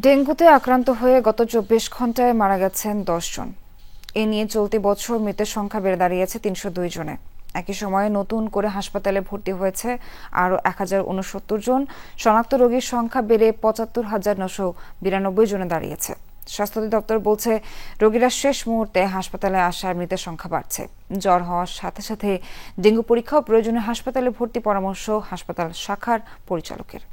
ডেঙ্গুতে আক্রান্ত হয়ে গত ২৪ ঘন্টায় মারা গেছেন ১০ জন। এ নিয়ে চলতি বছর মৃতের সংখ্যা বেড়ে দাঁড়িয়েছে ৩০২ জনে। একই সময়ে নতুন করে হাসপাতালে ভর্তি হয়েছে আরও ১,০৬৯ জন। শনাক্ত রোগীর সংখ্যা বেড়ে ৭৫,৯৯২ জনে দাঁড়িয়েছে। স্বাস্থ্য অধিদপ্তর বলছে, রোগীরা শেষ মুহূর্তে হাসপাতালে আসার মৃতের সংখ্যা বাড়ছে। জ্বর হওয়ার সাথে সাথে ডেঙ্গু পরীক্ষা ও প্রয়োজনে হাসপাতালে ভর্তি পরামর্শ হাসপাতাল শাখার পরিচালকের।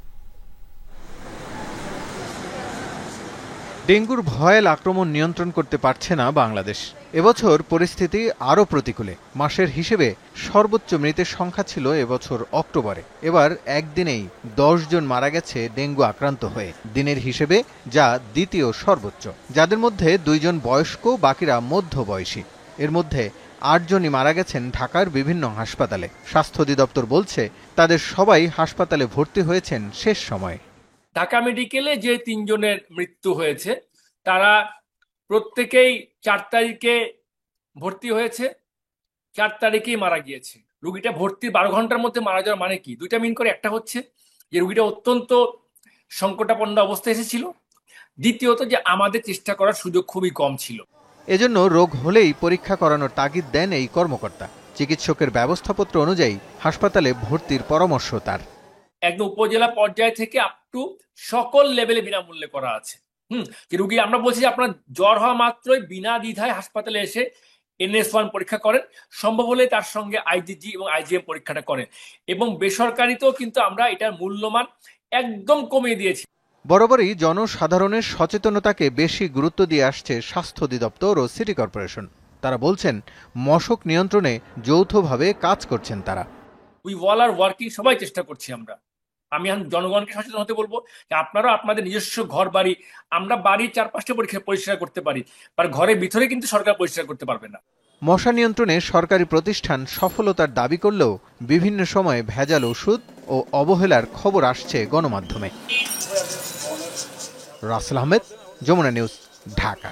ডেঙ্গুর ভয়াল আক্রমণ নিয়ন্ত্রণ করতে পারছে না বাংলাদেশ। এবছর পরিস্থিতি আরও প্রতিকূলে। মাসের হিসেবে সর্বোচ্চ মৃতের সংখ্যা ছিল এবছর অক্টোবরে। এবার একদিনেই ১০ জন মারা গেছে ডেঙ্গু আক্রান্ত হয়ে, দিনের হিসেবে যা দ্বিতীয় সর্বোচ্চ। যাদের মধ্যে ২ জন বয়স্ক, বাকিরা মধ্যবয়সী। এর মধ্যে ৮ জনই মারা গেছেন ঢাকার বিভিন্ন হাসপাতালে। স্বাস্থ্য অধিদপ্তর বলছে, তাদের সবাই হাসপাতালে ভর্তি হয়েছেন শেষ সময়ে। ঢাকা মেডিকেলে যে ৩ জনের মৃত্যু হয়েছে তারা প্রত্যেকেই ৪ তারিখে ভর্তি হয়েছে, ৪ তারিখেই মারা গিয়েছে। রোগীটা ভর্তির ১২ ঘন্টার মধ্যে মারা যাওয়ার মানে কি? দুইটা মিন করে। একটা হচ্ছে যে রোগীটা অত্যন্ত সংকটাপন্ন অবস্থায় এসেছিল, দ্বিতীয়ত যে আমাদের চেষ্টা করার সুযোগ খুবই কম ছিল। এজন্য রোগ হলেই পরীক্ষা করানোর তাগিদ দেন এই কর্মকর্তা। চিকিৎসকের ব্যবস্থাপত্র অনুযায়ী হাসপাতালে ভর্তির পরামর্শ তার। একদম উপজেলা পর্যায় থেকে আপ টু সকল লেভেলে বিনামূল্যে করা আছে। যে রোগী, আমরা বলছি যে আপনার জ্বর হওয়া মাত্রই বিনা দ্বিধায় হাসপাতালে এসে NS1 পরীক্ষা করেন, সম্ভব হলে তার সঙ্গে IgG এবং IgM পরীক্ষাটা করেন। এবং বেসরকারিতেও কিন্তু আমরা এটার মূল্যমান একদম কমিয়ে দিয়েছি। বরাবরই জনসাধারণের সচেতনতাকে বেশি গুরুত্ব দিয়ে আসছে স্বাস্থ্য অধিদপ্তর ও সিটি কর্পোরেশন। তারা বলছেন, মশক নিয়ন্ত্রণে যৌথভাবে কাজ করছেন তারা। উই অল আর ওয়ার্কিং, সবাই চেষ্টা করছি আমরা। আমি জনগণকে সচেতন হতে বলবো যে আপনারাও আপনাদের নিজস্ব ঘর বাড়ি, আমরা বাড়ির ৪-৫টা পরিষ্কার করতে পারি, আর ঘরের ভিতরে কিন্তু সরকার পরিষ্কার করতে পারবে না। মশা নিয়ন্ত্রণে সরকারি প্রতিষ্ঠান সফলতার দাবি করলেও বিভিন্ন সময়ে ভেজাল ওষুধ ও অবহেলার খবর আসছে গণমাধ্যমে। রাসেল আহমেদ, যমুনা নিউজ, ঢাকা।